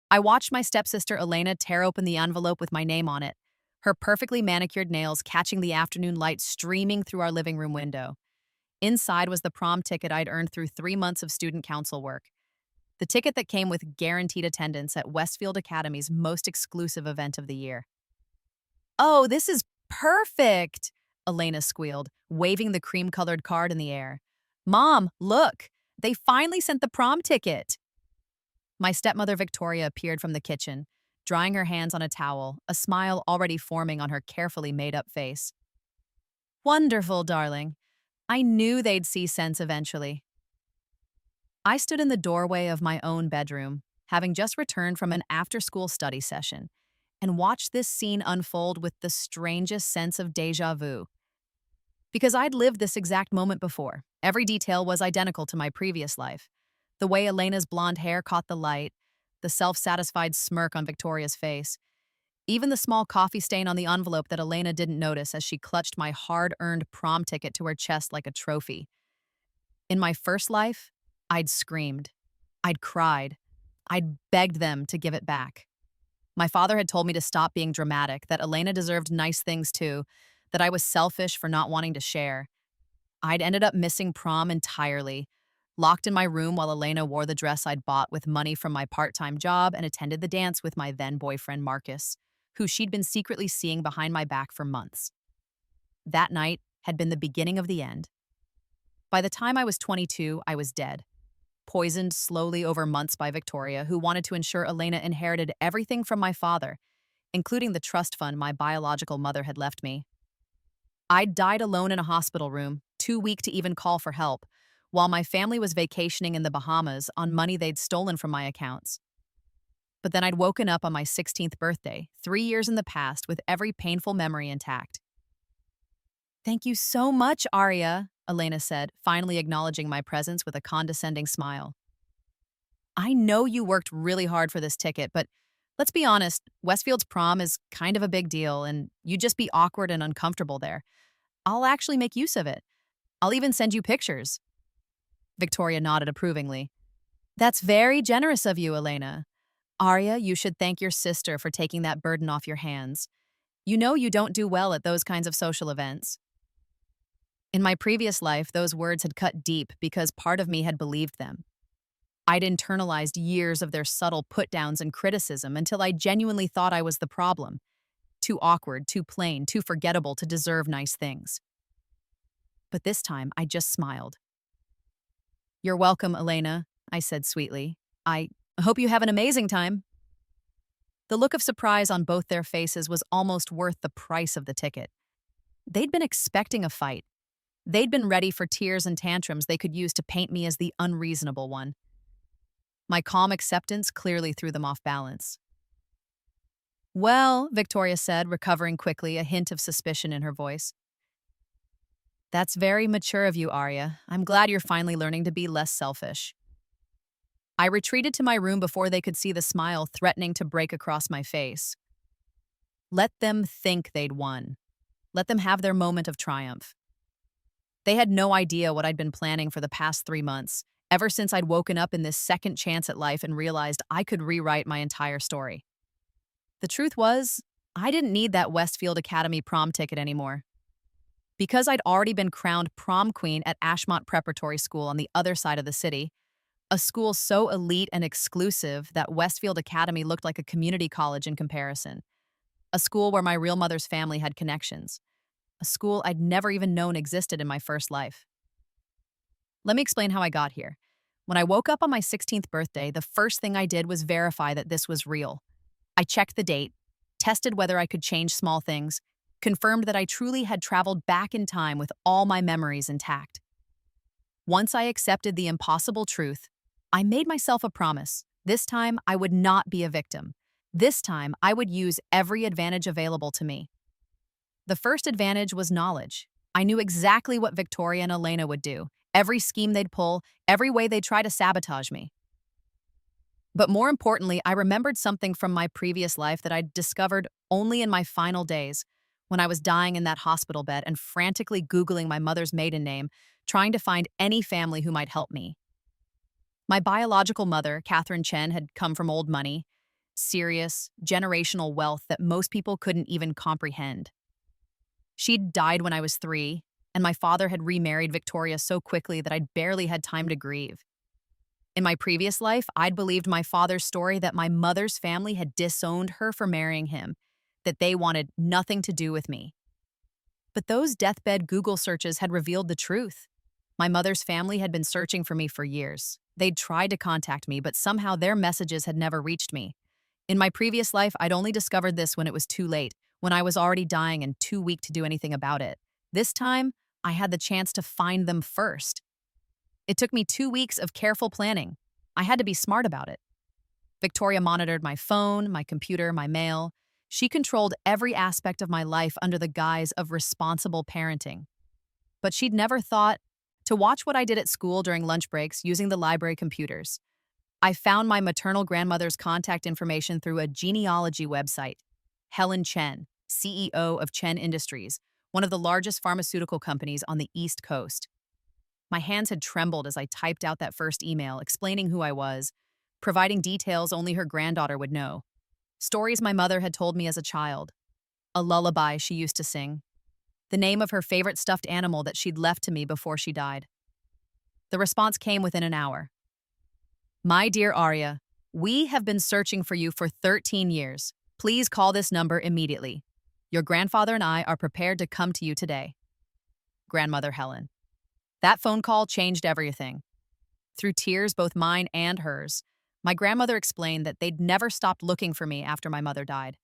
I watched my stepsister Elena tear open the envelope with my name on it, her perfectly manicured nails catching the afternoon light streaming through our living room window. Inside was the prom ticket I'd earned through 3 months of student council work. The ticket that came with guaranteed attendance at Westfield Academy's most exclusive event of the year. Oh, this is perfect, Elena squealed, waving the cream-colored card in the air. Mom, look! They finally sent the prom ticket! My stepmother Victoria appeared from the kitchen, drying her hands on a towel, a smile already forming on her carefully made-up face. Wonderful, darling. I knew they'd see sense eventually. I stood in the doorway of my own bedroom, having just returned from an after-school study session, and watched this scene unfold with the strangest sense of déjà vu. Because I'd lived this exact moment before. Every detail was identical to my previous life. The way Elena's blonde hair caught the light, the self-satisfied smirk on Victoria's face, even the small coffee stain on the envelope that Elena didn't notice as she clutched my hard-earned prom ticket to her chest like a trophy. In my first life, I'd screamed. I'd cried. I'd begged them to give it back. My father had told me to stop being dramatic, that Elena deserved nice things too, that I was selfish for not wanting to share. I'd ended up missing prom entirely, locked in my room while Elena wore the dress I'd bought with money from my part-time job and attended the dance with my then-boyfriend Marcus, who she'd been secretly seeing behind my back for months. That night had been the beginning of the end. By the time I was 22, I was dead, poisoned slowly over months by Victoria, who wanted to ensure Elena inherited everything from my father, including the trust fund my biological mother had left me. I'd died alone in a hospital room, too weak to even call for help, while my family was vacationing in the Bahamas on money they'd stolen from my accounts. But then I'd woken up on my 16th birthday, 3 years in the past, with every painful memory intact. Thank you so much, Arya, Elena said, finally acknowledging my presence with a condescending smile. I know you worked really hard for this ticket, but let's be honest, Westfield's prom is kind of a big deal, and you'd just be awkward and uncomfortable there. I'll actually make use of it. I'll even send you pictures. Victoria nodded approvingly. That's very generous of you, Elena. Arya, you should thank your sister for taking that burden off your hands. You know you don't do well at those kinds of social events. In my previous life, those words had cut deep because part of me had believed them. I'd internalized years of their subtle put-downs and criticism until I genuinely thought I was the problem. Too awkward, too plain, too forgettable to deserve nice things. But this time, I just smiled. You're welcome, Elena, I said sweetly. I hope you have an amazing time. The look of surprise on both their faces was almost worth the price of the ticket. They'd been expecting a fight. They'd been ready for tears and tantrums they could use to paint me as the unreasonable one. My calm acceptance clearly threw them off balance. Well, Victoria said, recovering quickly, a hint of suspicion in her voice. That's very mature of you, Arya. I'm glad you're finally learning to be less selfish. I retreated to my room before they could see the smile threatening to break across my face. Let them think they'd won. Let them have their moment of triumph. They had no idea what I'd been planning for the past 3 months, ever since I'd woken up in this second chance at life and realized I could rewrite my entire story. The truth was, I didn't need that Westfield Academy prom ticket anymore. Because I'd already been crowned prom queen at Ashmont Preparatory School on the other side of the city, a school so elite and exclusive that Westfield Academy looked like a community college in comparison. A school where my real mother's family had connections. A school I'd never even known existed in my first life. Let me explain how I got here. When I woke up on my 16th birthday, the first thing I did was verify that this was real. I checked the date, tested whether I could change small things, confirmed that I truly had traveled back in time with all my memories intact. Once I accepted the impossible truth, I made myself a promise. This time, I would not be a victim. This time, I would use every advantage available to me. The first advantage was knowledge. I knew exactly what Victoria and Elena would do, every scheme they'd pull, every way they'd try to sabotage me. But more importantly, I remembered something from my previous life that I'd discovered only in my final days, when I was dying in that hospital bed and frantically Googling my mother's maiden name, trying to find any family who might help me. My biological mother, Catherine Chen, had come from old money. serious, generational wealth that most people couldn't even comprehend. She'd died when I was 3, and my father had remarried Victoria so quickly that I'd barely had time to grieve. In my previous life, I'd believed my father's story that my mother's family had disowned her for marrying him, that they wanted nothing to do with me. But those deathbed Google searches had revealed the truth. My mother's family had been searching for me for years. They'd tried to contact me, but somehow their messages had never reached me. In my previous life, I'd only discovered this when it was too late, when I was already dying and too weak to do anything about it. This time, I had the chance to find them first. It took me 2 weeks of careful planning. I had to be smart about it. Victoria monitored my phone, my computer, my mail. She controlled every aspect of my life under the guise of responsible parenting. But she'd never thought to watch what I did at school during lunch breaks using the library computers. I found my maternal grandmother's contact information through a genealogy website. Helen Chen, CEO of Chen Industries, one of the largest pharmaceutical companies on the East Coast. My hands had trembled as I typed out that first email, explaining who I was, providing details only her granddaughter would know. Stories my mother had told me as a child. A lullaby she used to sing. The name of her favorite stuffed animal that she'd left to me before she died. The response came within an hour. My dear Arya, we have been searching for you for 13 years. Please call this number immediately. Your grandfather and I are prepared to come to you today. Grandmother Helen. That phone call changed everything. Through tears, both mine and hers, my grandmother explained that they'd never stopped looking for me after my mother died.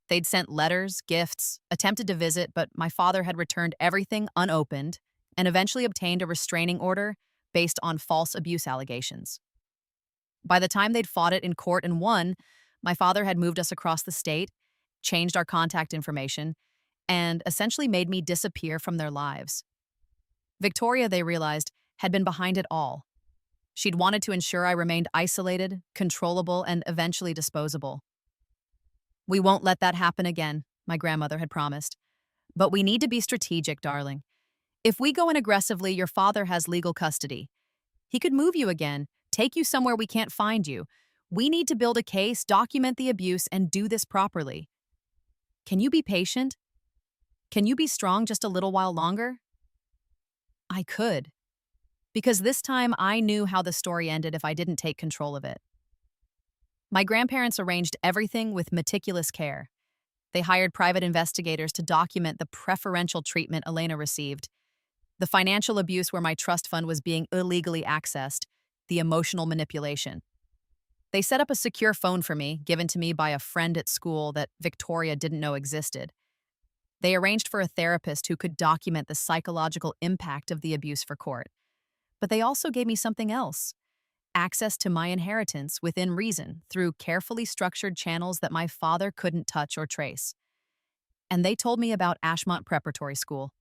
They'd sent letters, gifts, attempted to visit, but my father had returned everything unopened and eventually obtained a restraining order based on false abuse allegations. By the time they'd fought it in court and won, my father had moved us across the state, changed our contact information, and essentially made me disappear from their lives. Victoria, they realized, had been behind it all. She'd wanted to ensure I remained isolated, controllable, and eventually disposable. We won't let that happen again, my grandmother had promised. But we need to be strategic, darling. If we go in aggressively, your father has legal custody. He could move you again, take you somewhere we can't find you. We need to build a case, document the abuse, and do this properly. Can you be patient? Can you be strong just a little while longer? I could. Because this time I knew how the story ended if I didn't take control of it. My grandparents arranged everything with meticulous care. They hired private investigators to document the preferential treatment Elena received, the financial abuse where my trust fund was being illegally accessed, the emotional manipulation. They set up a secure phone for me, given to me by a friend at school that Victoria didn't know existed. They arranged for a therapist who could document the psychological impact of the abuse for court. But they also gave me something else. Access to my inheritance within reason through carefully structured channels that my father couldn't touch or trace. And they told me about Ashmont Preparatory School.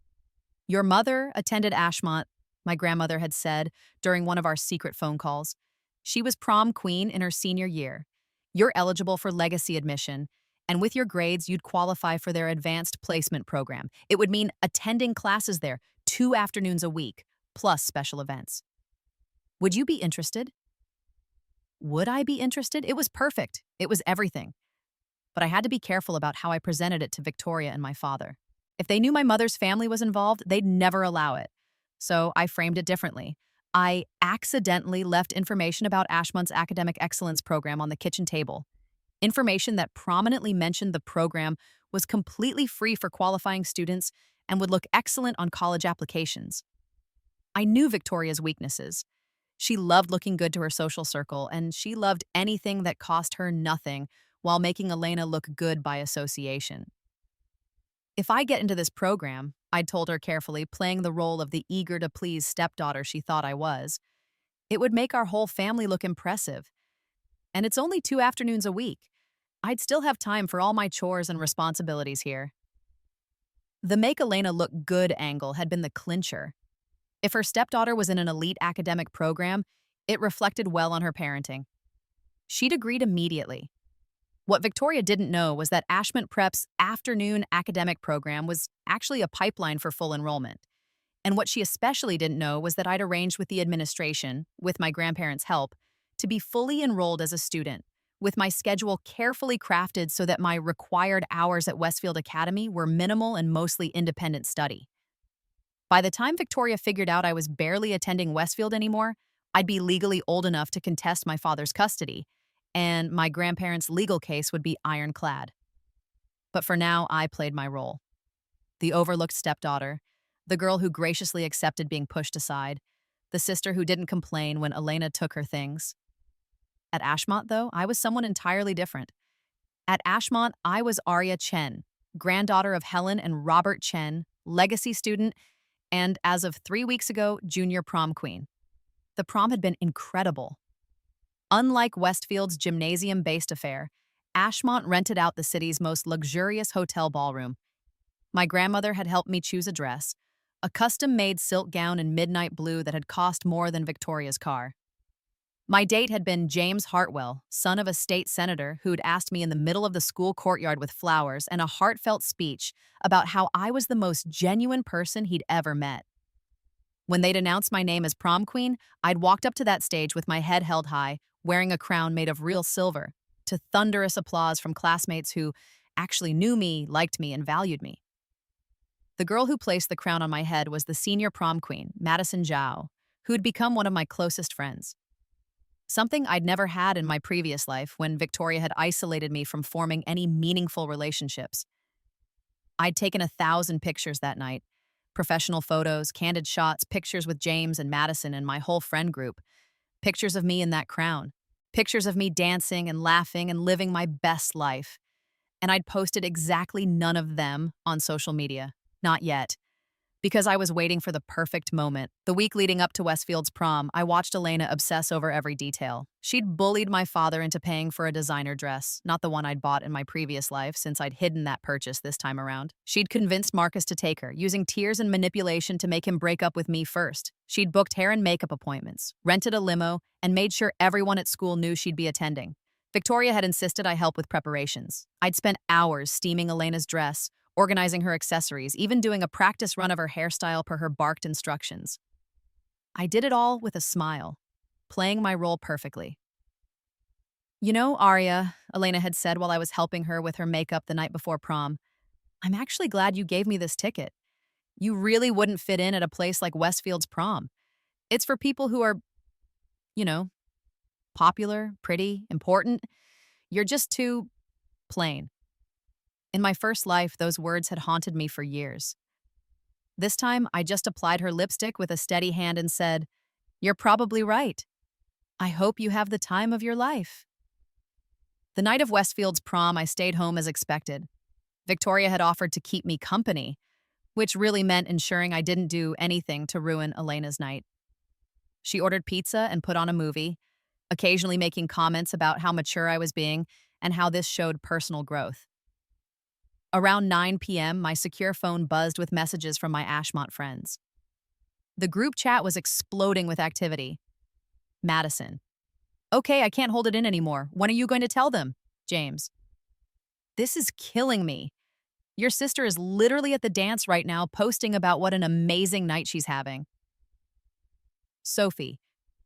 Your mother attended Ashmont, my grandmother had said during one of our secret phone calls. She was prom queen in her senior year. You're eligible for legacy admission, and with your grades, you'd qualify for their advanced placement program. It would mean attending classes there 2 afternoons a week, plus special events. Would you be interested? Would I be interested? It was perfect. It was everything. But I had to be careful about how I presented it to Victoria and my father. If they knew my mother's family was involved, they'd never allow it. So I framed it differently. I accidentally left information about Ashmont's academic excellence program on the kitchen table. Information that prominently mentioned the program was completely free for qualifying students and would look excellent on college applications. I knew Victoria's weaknesses. She loved looking good to her social circle, and she loved anything that cost her nothing while making Elena look good by association. If I get into this program, I'd told her carefully, playing the role of the eager-to-please stepdaughter she thought I was, it would make our whole family look impressive. And it's only 2 afternoons a week. I'd still have time for all my chores and responsibilities here. The make Elena look good angle had been the clincher. If her stepdaughter was in an elite academic program, it reflected well on her parenting. She'd agreed immediately. What Victoria didn't know was that Ashmont Prep's afternoon academic program was actually a pipeline for full enrollment. And what she especially didn't know was that I'd arranged with the administration, with my grandparents' help, to be fully enrolled as a student, with my schedule carefully crafted so that my required hours at Westfield Academy were minimal and mostly independent study. By the time Victoria figured out I was barely attending Westfield anymore, I'd be legally old enough to contest my father's custody, and my grandparents' legal case would be ironclad. But for now, I played my role. The overlooked stepdaughter, the girl who graciously accepted being pushed aside, the sister who didn't complain when Elena took her things. At Ashmont, though, I was someone entirely different. At Ashmont, I was Arya Chen, granddaughter of Helen and Robert Chen, legacy student, and as of 3 weeks ago, junior prom queen. The prom had been incredible. Unlike Westfield's gymnasium-based affair, Ashmont rented out the city's most luxurious hotel ballroom. My grandmother had helped me choose a dress, a custom-made silk gown in midnight blue that had cost more than Victoria's car. My date had been James Hartwell, son of a state senator who'd asked me in the middle of the school courtyard with flowers and a heartfelt speech about how I was the most genuine person he'd ever met. When they'd announced my name as prom queen, I'd walked up to that stage with my head held high, wearing a crown made of real silver, to thunderous applause from classmates who actually knew me, liked me, and valued me. The girl who placed the crown on my head was the senior prom queen, Madison Zhao, who'd become one of my closest friends. Something I'd never had in my previous life when Victoria had isolated me from forming any meaningful relationships. I'd taken 1,000 pictures that night. Professional photos, candid shots, pictures with James and Madison and my whole friend group. Pictures of me in that crown. Pictures of me dancing and laughing and living my best life. And I'd posted exactly none of them on social media. Not yet. Because I was waiting for the perfect moment. The week leading up to Westfield's prom, I watched Elena obsess over every detail. She'd bullied my father into paying for a designer dress, not the one I'd bought in my previous life since I'd hidden that purchase this time around. She'd convinced Marcus to take her, using tears and manipulation to make him break up with me first. She'd booked hair and makeup appointments, rented a limo, and made sure everyone at school knew she'd be attending. Victoria had insisted I help with preparations. I'd spent hours steaming Elena's dress, organizing her accessories, even doing a practice run of her hairstyle per her barked instructions. I did it all with a smile, playing my role perfectly. "You know, Arya," Elena had said while I was helping her with her makeup the night before prom, "I'm actually glad you gave me this ticket. You really wouldn't fit in at a place like Westfield's prom. It's for people who are, you know, popular, pretty, important. You're just too plain." In my first life, those words had haunted me for years. This time, I just applied her lipstick with a steady hand and said, "You're probably right. I hope you have the time of your life." The night of Westfield's prom, I stayed home as expected. Victoria had offered to keep me company, which really meant ensuring I didn't do anything to ruin Elena's night. She ordered pizza and put on a movie, occasionally making comments about how mature I was being and how this showed personal growth. Around 9 p.m., my secure phone buzzed with messages from my Ashmont friends. The group chat was exploding with activity. Madison: "Okay, I can't hold it in anymore. When are you going to tell them?" James: "This is killing me. Your sister is literally at the dance right now posting about what an amazing night she's having." Sophie: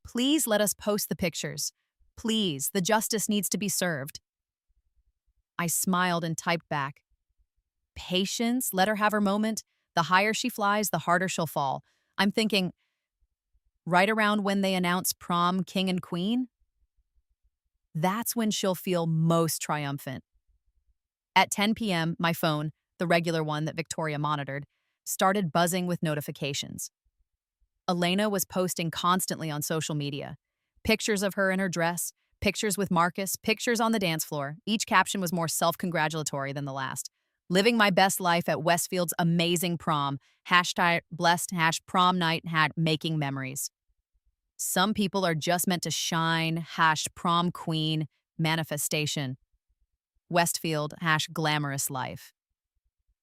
"Please let us post the pictures. Please, the justice needs to be served." I smiled and typed back, "Patience, let her have her moment. The higher she flies, the harder she'll fall." I'm thinking, right around when they announce prom king and queen? That's when she'll feel most triumphant. At 10 p.m., my phone, the regular one that Victoria monitored, started buzzing with notifications. Elena was posting constantly on social media. Pictures of her in her dress, pictures with Marcus, pictures on the dance floor. Each caption was more self-congratulatory than the last. "Living my best life at Westfield's amazing prom. Hashtag blessed, prom night, making memories." Some people are just meant to shine. Prom queen, manifestation. Westfield, glamorous life.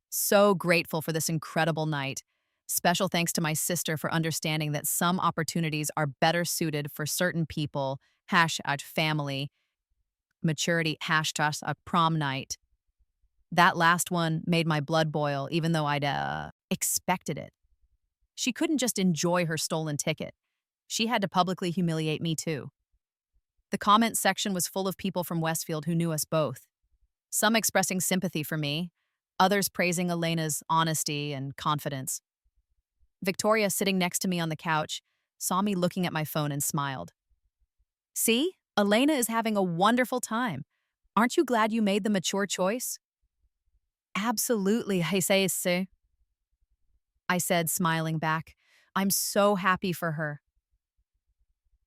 So grateful for this incredible night. Special thanks to my sister for understanding that some opportunities are better suited for certain people. Family. Maturity. Prom night. That last one made my blood boil, even though I'd expected it. She couldn't just enjoy her stolen ticket. She had to publicly humiliate me too. The comment section was full of people from Westfield who knew us both, some expressing sympathy for me, others praising Elena's honesty and confidence. Victoria, sitting next to me on the couch, saw me looking at my phone and smiled. See, Elena is having a wonderful time. Aren't you glad you made the mature choice? Absolutely, I say so, I said, smiling back. I'm so happy for her.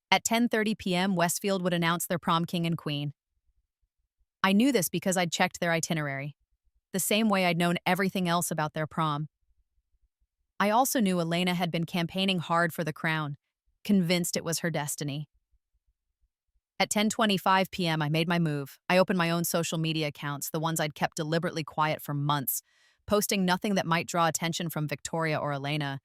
At 10:30 p.m., Westfield would announce their prom king and queen. I knew this because I'd checked their itinerary, the same way I'd known everything else about their prom. I also knew Elena had been campaigning hard for the crown, convinced it was her destiny. At 10:25 p.m., I made my move. I opened my own social media accounts, the ones I'd kept deliberately quiet for months, posting nothing that might draw attention from Victoria or Elena.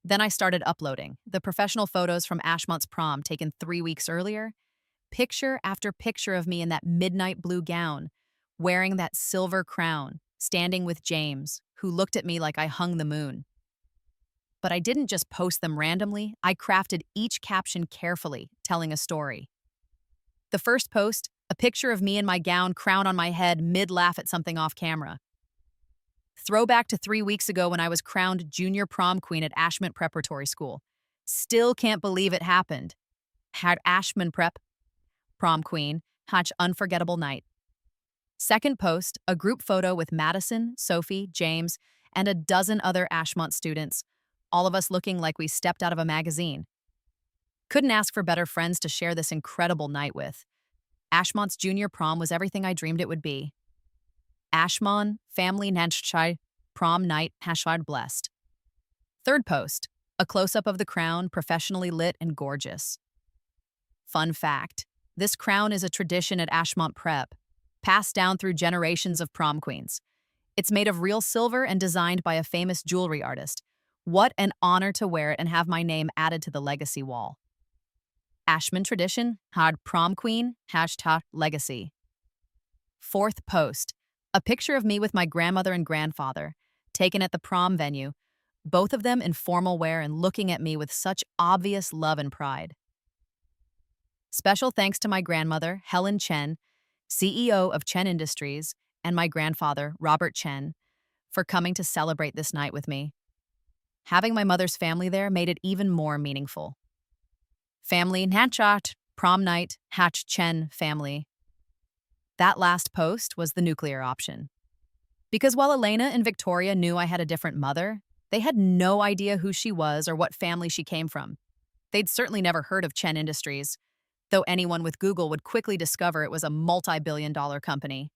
Then I started uploading the professional photos from Ashmont's prom taken 3 weeks earlier, picture after picture of me in that midnight blue gown, wearing that silver crown, standing with James, who looked at me like I hung the moon. But I didn't just post them randomly, I crafted each caption carefully, telling a story. The first post, a picture of me in my gown, crown on my head, mid-laugh at something off camera. Throwback to 3 weeks ago when I was crowned junior prom queen at Ashmont Preparatory School. Still can't believe it happened. Had Ashmont Prep, prom queen, hatch unforgettable night. Second post, a group photo with Madison, Sophie, James, and a dozen other Ashmont students, all of us looking like we stepped out of a magazine. Couldn't ask for better friends to share this incredible night with. Ashmont's junior prom was everything I dreamed it would be. Ashmont, family, Nanchai, prom night, #, blessed. Third post, a close-up of the crown, professionally lit and gorgeous. Fun fact, this crown is a tradition at Ashmont Prep, passed down through generations of prom queens. It's made of real silver and designed by a famous jewelry artist. What an honor to wear it and have my name added to the legacy wall. Ashmont tradition, had prom queen, # legacy. Fourth post, a picture of me with my grandmother and grandfather, taken at the prom venue, both of them in formal wear and looking at me with such obvious love and pride. Special thanks to my grandmother, Helen Chen, CEO of Chen Industries, and my grandfather, Robert Chen, for coming to celebrate this night with me. Having my mother's family there made it even more meaningful. Family, Nanchat, prom night, Hatch Chen family. That last post was the nuclear option. Because while Elena and Victoria knew I had a different mother, they had no idea who she was or what family she came from. They'd certainly never heard of Chen Industries, though anyone with Google would quickly discover it was a multi-billion-dollar company.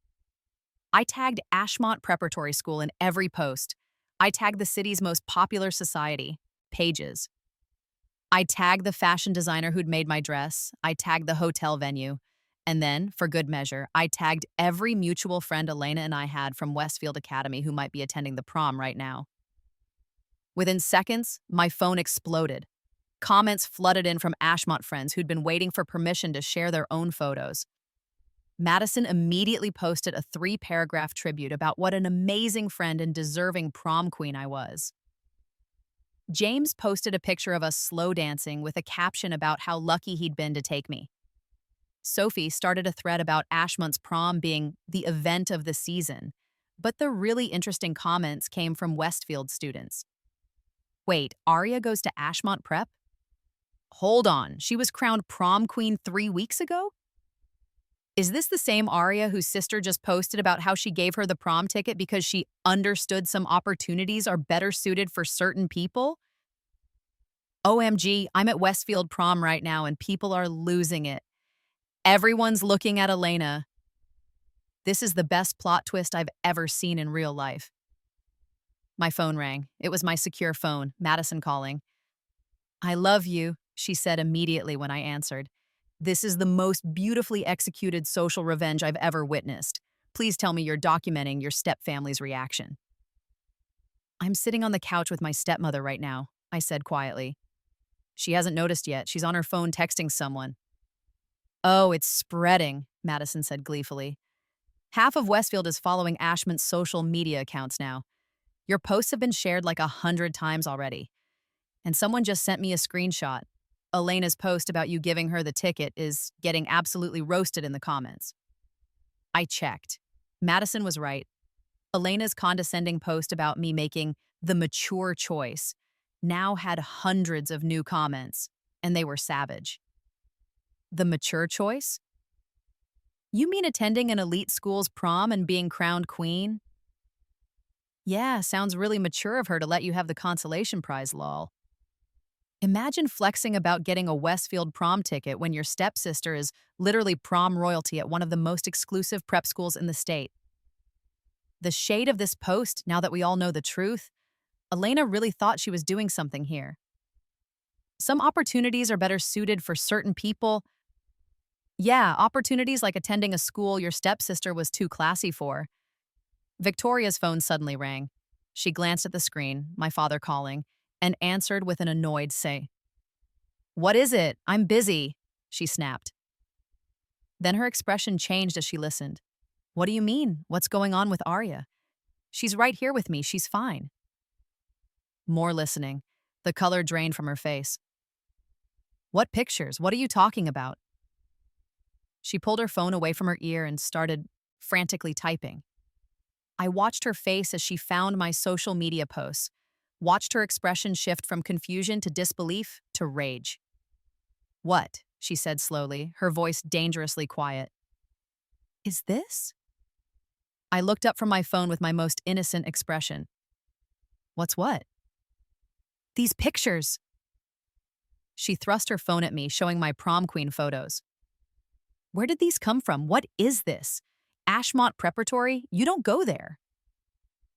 I tagged Ashmont Preparatory School in every post. I tagged the city's most popular society, Pages. I tagged the fashion designer who'd made my dress. I tagged the hotel venue. And then, for good measure, I tagged every mutual friend Elena and I had from Westfield Academy who might be attending the prom right now. Within seconds, my phone exploded. Comments flooded in from Ashmont friends who'd been waiting for permission to share their own photos. Madison immediately posted a 3-paragraph tribute about what an amazing friend and deserving prom queen I was. James posted a picture of us slow dancing with a caption about how lucky he'd been to take me. Sophie started a thread about Ashmont's prom being the event of the season, but the really interesting comments came from Westfield students. Wait, Aria goes to Ashmont Prep? Hold on, she was crowned prom queen 3 weeks ago? Is this the same Aria whose sister just posted about how she gave her the prom ticket because she understood some opportunities are better suited for certain people? OMG, I'm at Westfield prom right now and people are losing it. Everyone's looking at Elena. This is the best plot twist I've ever seen in real life. My phone rang. It was my secure phone, Madison calling. I love you, she said immediately when I answered. This is the most beautifully executed social revenge I've ever witnessed. Please tell me you're documenting your stepfamily's reaction. I'm sitting on the couch with my stepmother right now, I said quietly. She hasn't noticed yet. She's on her phone texting someone. Oh, it's spreading, Madison said gleefully. Half of Westfield is following Ashmont's social media accounts now. Your posts have been shared like 100 times already. And someone just sent me a screenshot. Elena's post about you giving her the ticket is getting absolutely roasted in the comments. I checked. Madison was right. Elena's condescending post about me making the mature choice now had hundreds of new comments, and they were savage. The mature choice? You mean attending an elite school's prom and being crowned queen? Yeah, sounds really mature of her to let you have the consolation prize, lol. Imagine flexing about getting a Westfield prom ticket when your stepsister is literally prom royalty at one of the most exclusive prep schools in the state. The shade of this post, now that we all know the truth, Elena really thought she was doing something here. Some opportunities are better suited for certain people. Yeah, opportunities like attending a school your stepsister was too classy for. Victoria's phone suddenly rang. She glanced at the screen, my father calling, and answered with an annoyed say. "What is it? I'm busy," she snapped. Then her expression changed as she listened. "What do you mean? What's going on with Arya? She's right here with me. She's fine." More listening. The color drained from her face. "What pictures? What are you talking about?" She pulled her phone away from her ear and started frantically typing. I watched her face as she found my social media posts, watched her expression shift from confusion to disbelief to rage. "What?" she said slowly, her voice dangerously quiet. "Is this?" I looked up from my phone with my most innocent expression. "What's what?" "These pictures." She thrust her phone at me, showing my prom queen photos. "Where did these come from? What is this? Ashmont Preparatory? You don't go there."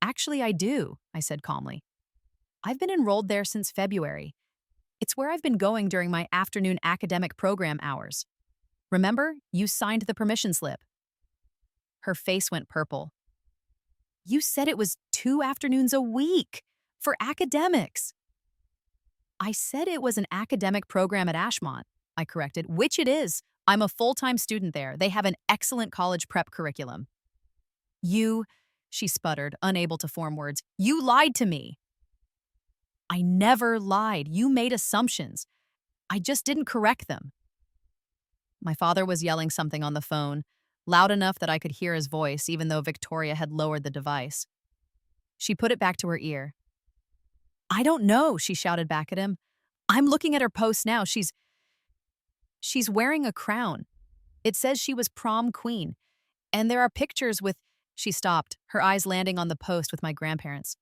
"Actually, I do," I said calmly. "I've been enrolled there since February. It's where I've been going during my afternoon academic program hours. Remember, you signed the permission slip." Her face went purple. "You said it was 2 afternoons a week for academics." "I said it was an academic program at Ashmont," I corrected, "which it is. I'm a full-time student there. They have an excellent college prep curriculum." "You," she sputtered, unable to form words, "you lied to me." "I never lied. You made assumptions. I just didn't correct them." My father was yelling something on the phone, loud enough that I could hear his voice even though Victoria had lowered the device. She put it back to her ear. "I don't know," she shouted back at him. "I'm looking at her post now. She's wearing a crown. It says she was prom queen. And there are pictures with—" She stopped, her eyes landing on the post with my grandparents.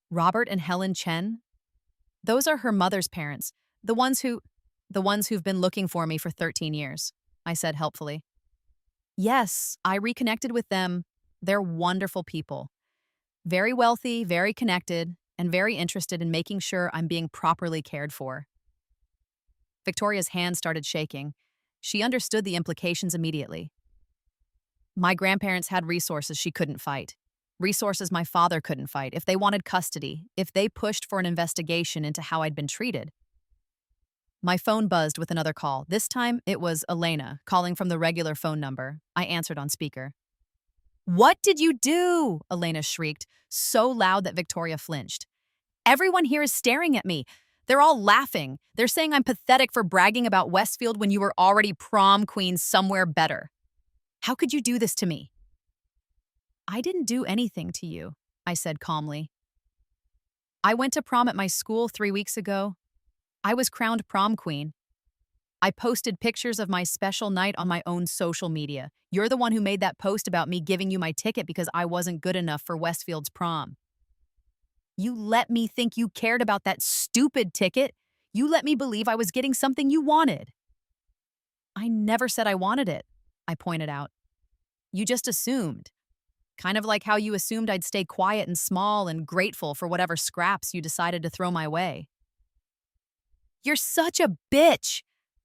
"Robert and Helen Chen? Those are her mother's parents, the ones who've been looking for me for 13 years, I said helpfully. "Yes, I reconnected with them. They're wonderful people. Very wealthy, very connected, and very interested in making sure I'm being properly cared for." Victoria's hand started shaking. She understood the implications immediately. My grandparents had resources she couldn't fight. Resources my father couldn't fight if they wanted custody, if they pushed for an investigation into how I'd been treated. My phone buzzed with another call. This time, it was Elena, calling from the regular phone number. I answered on speaker. "What did you do?" Elena shrieked, so loud that Victoria flinched. "Everyone here is staring at me. They're all laughing. They're saying I'm pathetic for bragging about Westfield when you were already prom queen somewhere better. How could you do this to me?" "I didn't do anything to you," I said calmly. "I went to prom at my school 3 weeks ago. I was crowned prom queen. I posted pictures of my special night on my own social media. You're the one who made that post about me giving you my ticket because I wasn't good enough for Westfield's prom. You let me think you cared about that stupid ticket. You let me believe I was getting something you wanted." "I never said I wanted it," I pointed out. "You just assumed. Kind of like how you assumed I'd stay quiet and small and grateful for whatever scraps you decided to throw my way." "You're such a bitch,"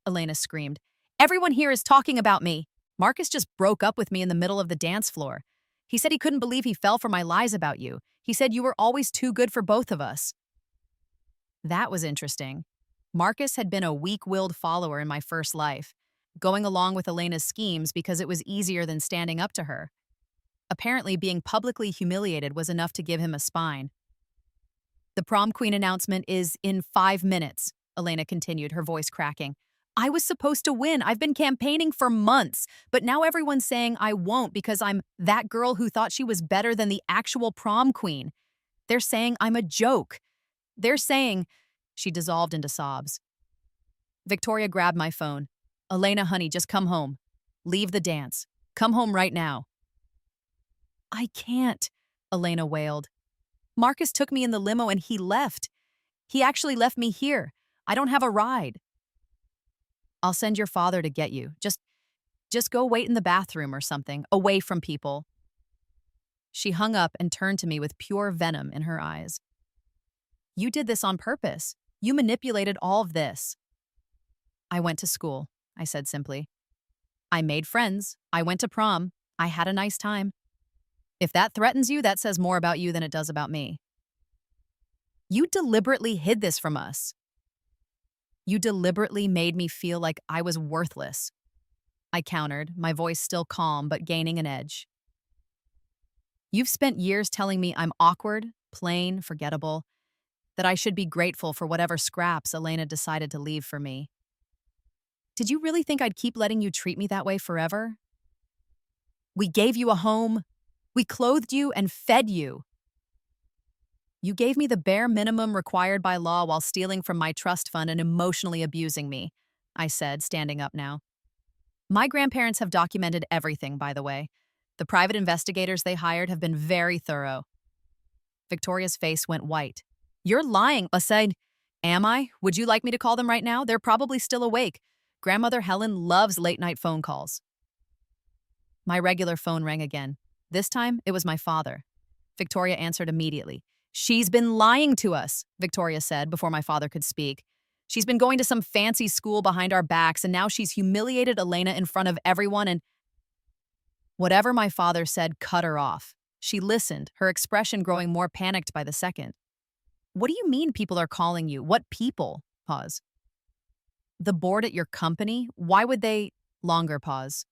Elena screamed. "Everyone here is talking about me. Marcus just broke up with me in the middle of the dance floor. He said he couldn't believe he fell for my lies about you. He said you were always too good for both of us." That was interesting. Marcus had been a weak-willed follower in my first life, going along with Elena's schemes because it was easier than standing up to her. Apparently, being publicly humiliated was enough to give him a spine. "The prom queen announcement is in 5 minutes," Elena continued, her voice cracking. I was supposed to win. I've been campaigning for months, but now everyone's saying I won't because I'm that girl who thought she was better than the actual prom queen. They're saying I'm a joke. They're saying, she dissolved into sobs. Victoria grabbed my phone. Elena, honey, just come home. Leave the dance. Come home right now. I can't, Elena wailed. Marcus took me in the limo and he left. He actually left me here. I don't have a ride. I'll send your father to get you. Just go wait in the bathroom or something, away from people. She hung up and turned to me with pure venom in her eyes. You did this on purpose. You manipulated all of this. I went to school, I said simply. I made friends. I went to prom. I had a nice time. If that threatens you, that says more about you than it does about me. You deliberately hid this from us. You deliberately made me feel like I was worthless. I countered, my voice still calm but gaining an edge. You've spent years telling me I'm awkward, plain, forgettable, that I should be grateful for whatever scraps Elena decided to leave for me. Did you really think I'd keep letting you treat me that way forever? We gave you a home. We clothed you and fed you. You gave me the bare minimum required by law while stealing from my trust fund and emotionally abusing me, I said, standing up now. My grandparents have documented everything, by the way. The private investigators they hired have been very thorough. Victoria's face went white. You're lying, I said. Am I? Would you like me to call them right now? They're probably still awake. Grandmother Helen loves late-night phone calls. My regular phone rang again. This time, it was my father. Victoria answered immediately. She's been lying to us, Victoria said before my father could speak. She's been going to some fancy school behind our backs, and now she's humiliated Elena in front of everyone and… Whatever my father said cut her off. She listened, her expression growing more panicked by the second. What do you mean people are calling you? What people? Pause. The board at your company? Why would they… Longer pause.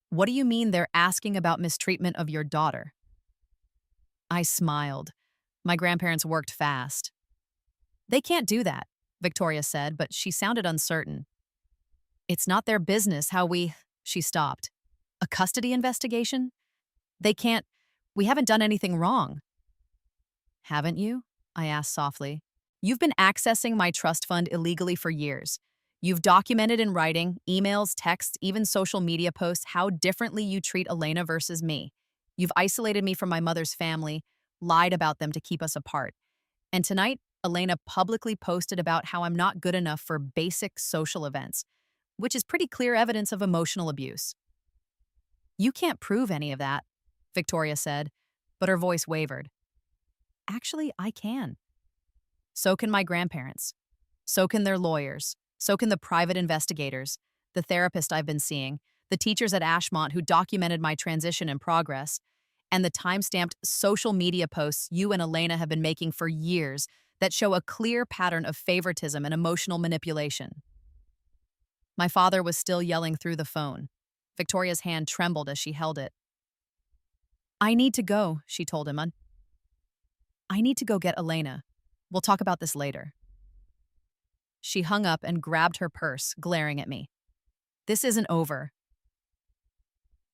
What do you mean they're asking about mistreatment of your daughter? I smiled. My grandparents worked fast. They can't do that, Victoria said, but she sounded uncertain. It's not their business how we… She stopped. A custody investigation? They can't… We haven't done anything wrong. Haven't you? I asked softly. You've been accessing my trust fund illegally for years. You've documented in writing, emails, texts, even social media posts how differently you treat Elena versus me. You've isolated me from my mother's family, lied about them to keep us apart. And tonight, Elena publicly posted about how I'm not good enough for basic social events, which is pretty clear evidence of emotional abuse. You can't prove any of that, Victoria said, but her voice wavered. Actually, I can. So can my grandparents. So can their lawyers. So can the private investigators, the therapist I've been seeing, the teachers at Ashmont who documented my transition and progress, and the time-stamped social media posts you and Elena have been making for years that show a clear pattern of favoritism and emotional manipulation. My father was still yelling through the phone. Victoria's hand trembled as she held it. I need to go, she told him. I need to go get Elena. We'll talk about this later. She hung up and grabbed her purse, glaring at me. This isn't over.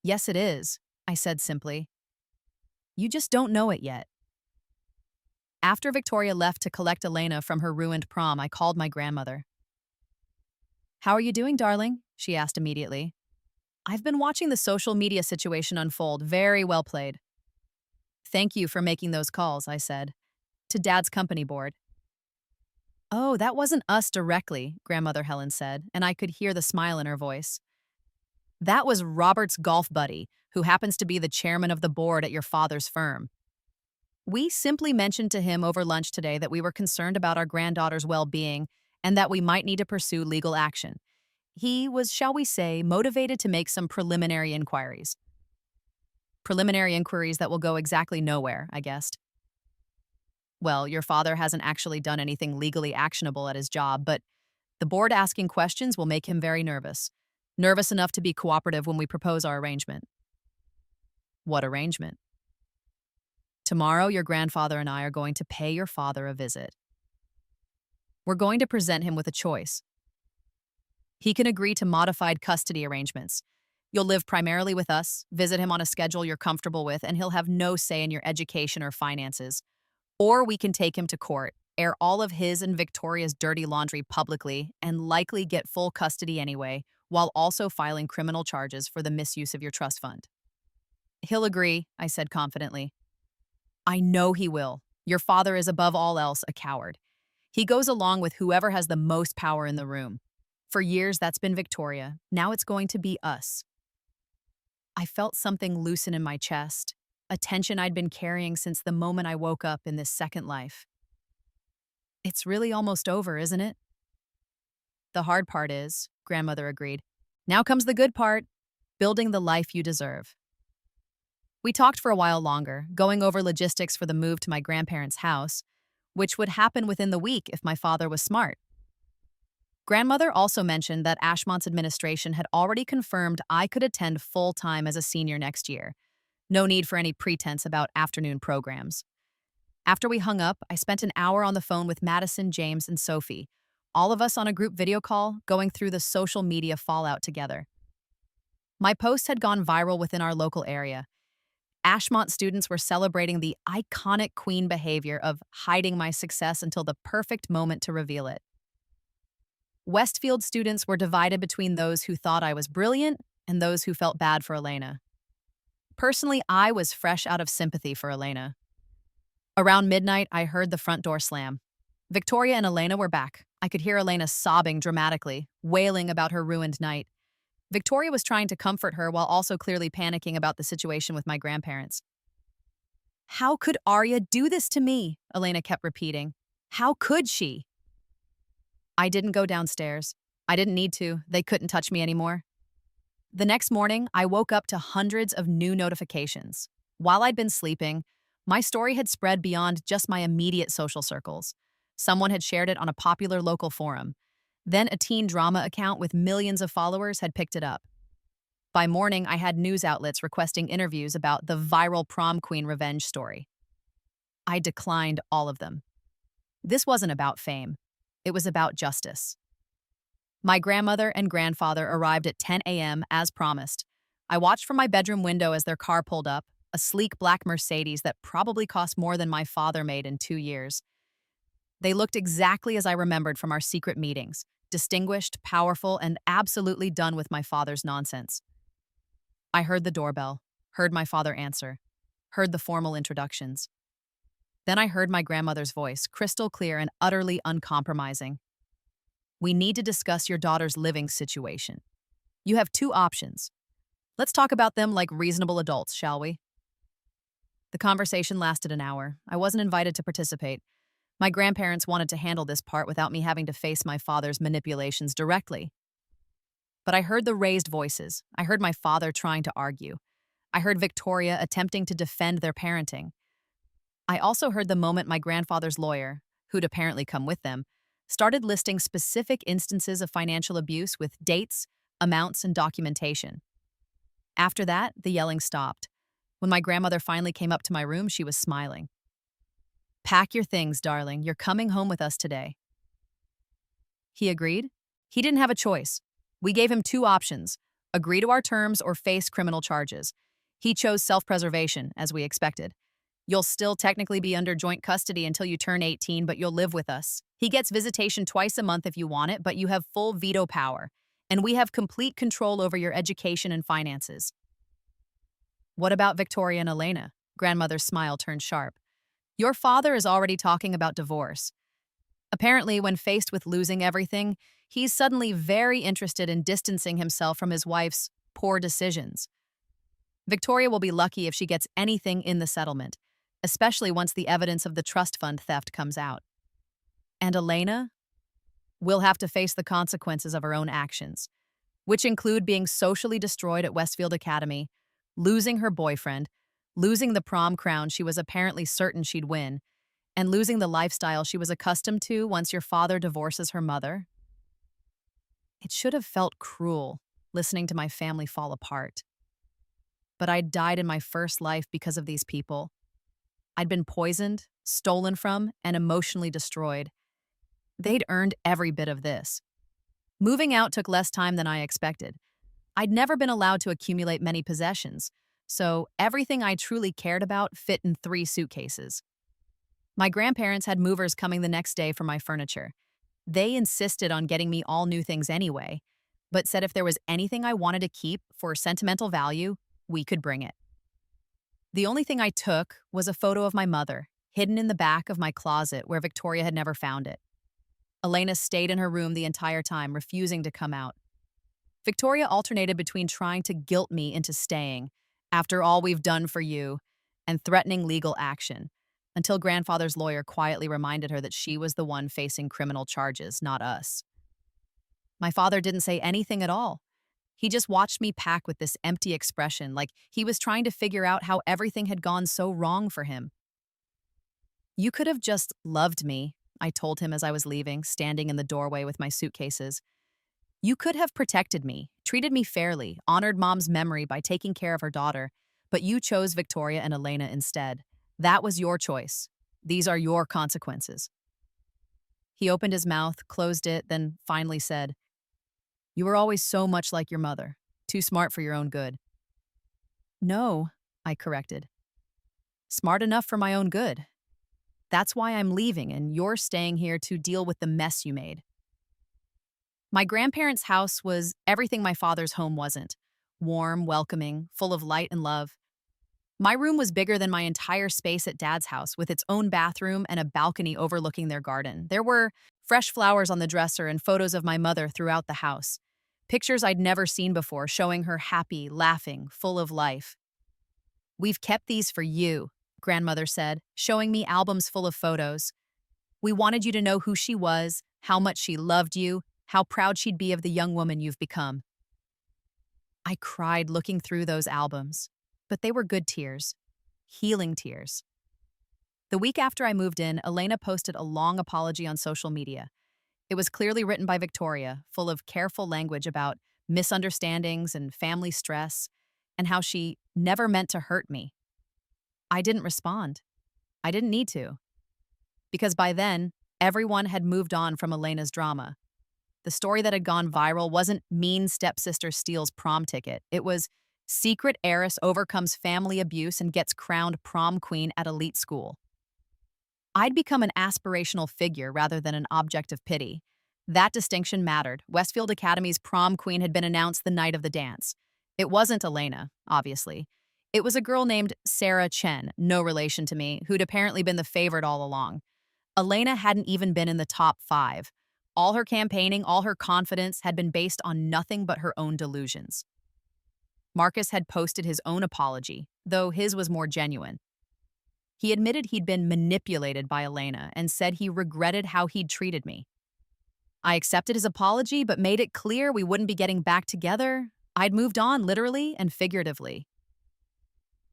Yes, it is, I said simply. You just don't know it yet. After Victoria left to collect Elena from her ruined prom, I called my grandmother. How are you doing, darling? She asked immediately. I've been watching the social media situation unfold. Very well played. Thank you for making those calls, I said. To Dad's company board. Oh, that wasn't us directly, Grandmother Helen said, and I could hear the smile in her voice. That was Robert's golf buddy, who happens to be the chairman of the board at your father's firm. We simply mentioned to him over lunch today that we were concerned about our granddaughter's well-being and that we might need to pursue legal action. He was, shall we say, motivated to make some preliminary inquiries. Preliminary inquiries that will go exactly nowhere, I guessed. Well, your father hasn't actually done anything legally actionable at his job, but the board asking questions will make him very nervous. Nervous enough to be cooperative when we propose our arrangement. What arrangement? Tomorrow, your grandfather and I are going to pay your father a visit. We're going to present him with a choice. He can agree to modified custody arrangements. You'll live primarily with us, visit him on a schedule you're comfortable with, and he'll have no say in your education or finances. Or we can take him to court, air all of his and Victoria's dirty laundry publicly, and likely get full custody anyway, while also filing criminal charges for the misuse of your trust fund. He'll agree, I said confidently. I know he will. Your father is above all else a coward. He goes along with whoever has the most power in the room. For years, that's been Victoria. Now it's going to be us. I felt something loosen in my chest, a tension I'd been carrying since the moment I woke up in this second life. It's really almost over, isn't it? The hard part is, Grandmother agreed. Now comes the good part, building the life you deserve. We talked for a while longer, going over logistics for the move to my grandparents' house, which would happen within the week if my father was smart. Grandmother also mentioned that Ashmont's administration had already confirmed I could attend full-time as a senior next year. No need for any pretense about afternoon programs. After we hung up, I spent an hour on the phone with Madison, James, and Sophie, all of us on a group video call, going through the social media fallout together. My post had gone viral within our local area. Ashmont students were celebrating the iconic queen behavior of hiding my success until the perfect moment to reveal it. Westfield students were divided between those who thought I was brilliant and those who felt bad for Elena. Personally, I was fresh out of sympathy for Elena. Around midnight, I heard the front door slam. Victoria and Elena were back. I could hear Elena sobbing dramatically, wailing about her ruined night. Victoria was trying to comfort her while also clearly panicking about the situation with my grandparents. How could Arya do this to me? Elena kept repeating. How could she? I didn't go downstairs. I didn't need to. They couldn't touch me anymore. The next morning, I woke up to hundreds of new notifications. While I'd been sleeping, my story had spread beyond just my immediate social circles. Someone had shared it on a popular local forum. Then a teen drama account with millions of followers had picked it up. By morning, I had news outlets requesting interviews about the viral prom queen revenge story. I declined all of them. This wasn't about fame. It was about justice. My grandmother and grandfather arrived at 10 a.m. as promised. I watched from my bedroom window as their car pulled up, a sleek black Mercedes that probably cost more than my father made in 2 years. They looked exactly as I remembered from our secret meetings, distinguished, powerful, and absolutely done with my father's nonsense. I heard the doorbell, heard my father answer, heard the formal introductions. Then I heard my grandmother's voice, crystal clear and utterly uncompromising. We need to discuss your daughter's living situation. You have 2 options. Let's talk about them like reasonable adults, shall we? The conversation lasted an hour. I wasn't invited to participate. My grandparents wanted to handle this part without me having to face my father's manipulations directly. But I heard the raised voices. I heard my father trying to argue. I heard Victoria attempting to defend their parenting. I also heard the moment my grandfather's lawyer, who'd apparently come with them, started listing specific instances of financial abuse with dates, amounts, and documentation. After that, the yelling stopped. When my grandmother finally came up to my room, she was smiling. Pack your things, darling. You're coming home with us today. He agreed. He didn't have a choice. We gave him 2 options, agree to our terms or face criminal charges. He chose self-preservation, as we expected. You'll still technically be under joint custody until you turn 18, but you'll live with us. He gets visitation twice a month if you want it, but you have full veto power, and we have complete control over your education and finances. What about Victoria and Elena? Grandmother's smile turned sharp. Your father is already talking about divorce. Apparently, when faced with losing everything, he's suddenly very interested in distancing himself from his wife's poor decisions. Victoria will be lucky if she gets anything in the settlement, especially once the evidence of the trust fund theft comes out. And Elena will have to face the consequences of her own actions, which include being socially destroyed at Westfield Academy, losing her boyfriend, losing the prom crown she was apparently certain she'd win, and losing the lifestyle she was accustomed to once your father divorces her mother. It should have felt cruel, listening to my family fall apart. But I'd died in my first life because of these people. I'd been poisoned, stolen from, and emotionally destroyed. They'd earned every bit of this. Moving out took less time than I expected. I'd never been allowed to accumulate many possessions, so everything I truly cared about fit in 3 suitcases. My grandparents had movers coming the next day for my furniture. They insisted on getting me all new things anyway, but said if there was anything I wanted to keep for sentimental value, we could bring it. The only thing I took was a photo of my mother, hidden in the back of my closet where Victoria had never found it. Elena stayed in her room the entire time, refusing to come out. Victoria alternated between trying to guilt me into staying, after all we've done for you, and threatening legal action, until grandfather's lawyer quietly reminded her that she was the one facing criminal charges, not us. My father didn't say anything at all. He just watched me pack with this empty expression, like he was trying to figure out how everything had gone so wrong for him. You could have just loved me, I told him as I was leaving, standing in the doorway with my suitcases. You could have protected me, treated me fairly, honored Mom's memory by taking care of her daughter, but you chose Victoria and Elena instead. That was your choice. These are your consequences. He opened his mouth, closed it, then finally said, "You were always so much like your mother, too smart for your own good." "No," I corrected. "Smart enough for my own good. That's why I'm leaving and you're staying here to deal with the mess you made." My grandparents' house was everything my father's home wasn't. Warm, welcoming, full of light and love. My room was bigger than my entire space at Dad's house, with its own bathroom and a balcony overlooking their garden. There were fresh flowers on the dresser and photos of my mother throughout the house. Pictures I'd never seen before, showing her happy, laughing, full of life. "We've kept these for you," grandmother said, showing me albums full of photos. "We wanted you to know who she was, how much she loved you, how proud she'd be of the young woman you've become." I cried looking through those albums, but they were good tears, healing tears. The week after I moved in, Elena posted a long apology on social media. It was clearly written by Victoria, full of careful language about misunderstandings and family stress, and how she never meant to hurt me. I didn't respond. I didn't need to. Because by then, everyone had moved on from Elena's drama. The story that had gone viral wasn't mean stepsister steals prom ticket. It was secret heiress overcomes family abuse and gets crowned prom queen at elite school. I'd become an aspirational figure rather than an object of pity. That distinction mattered. Westfield Academy's prom queen had been announced the night of the dance. It wasn't Elena, obviously. It was a girl named Sarah Chen, no relation to me, who'd apparently been the favorite all along. Elena hadn't even been in the top 5. All her campaigning, all her confidence had been based on nothing but her own delusions. Marcus had posted his own apology, though his was more genuine. He admitted he'd been manipulated by Elena and said he regretted how he'd treated me. I accepted his apology, but made it clear we wouldn't be getting back together. I'd moved on, literally and figuratively.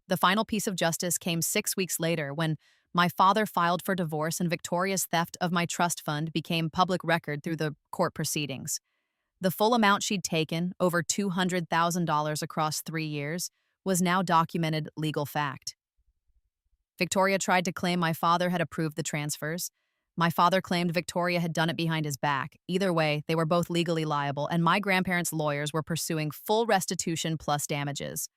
The final piece of justice came 6 weeks later when my father filed for divorce and Victoria's theft of my trust fund became public record through the court proceedings. The full amount she'd taken, over $200,000 across 3 years, was now documented legal fact. Victoria tried to claim my father had approved the transfers. My father claimed Victoria had done it behind his back. Either way, they were both legally liable, and my grandparents' lawyers were pursuing full restitution plus damages.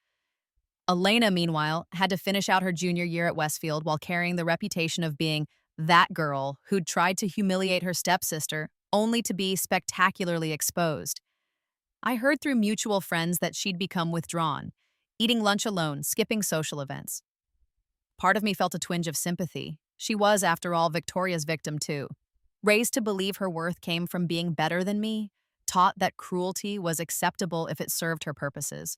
Elena, meanwhile, had to finish out her junior year at Westfield while carrying the reputation of being that girl who'd tried to humiliate her stepsister, only to be spectacularly exposed. I heard through mutual friends that she'd become withdrawn, eating lunch alone, skipping social events. Part of me felt a twinge of sympathy. She was, after all, Victoria's victim too. Raised to believe her worth came from being better than me, taught that cruelty was acceptable if it served her purposes.